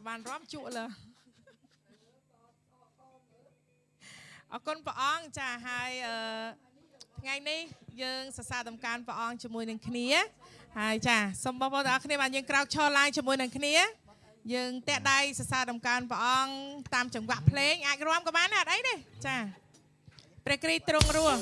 បានរំជក់លើអរគុណព្រះអង្គចាហើយថ្ងៃនេះយើងសរសើរតម្កើងព្រះអង្គជាមួយនឹងគ្នាហើយចាសូមបងប្អូនទាំងអស់គ្នាបានយើងក្រោកឈរឡើងជាមួយនឹងគ្នាយើងតាក់ដៃសរសើរតម្កើងព្រះអង្គតាមចង្វាក់ភ្លេងអាចរាំក៏បានដែរអត់អីទេចាព្រះគ្រីស្ទទ្រង់រស់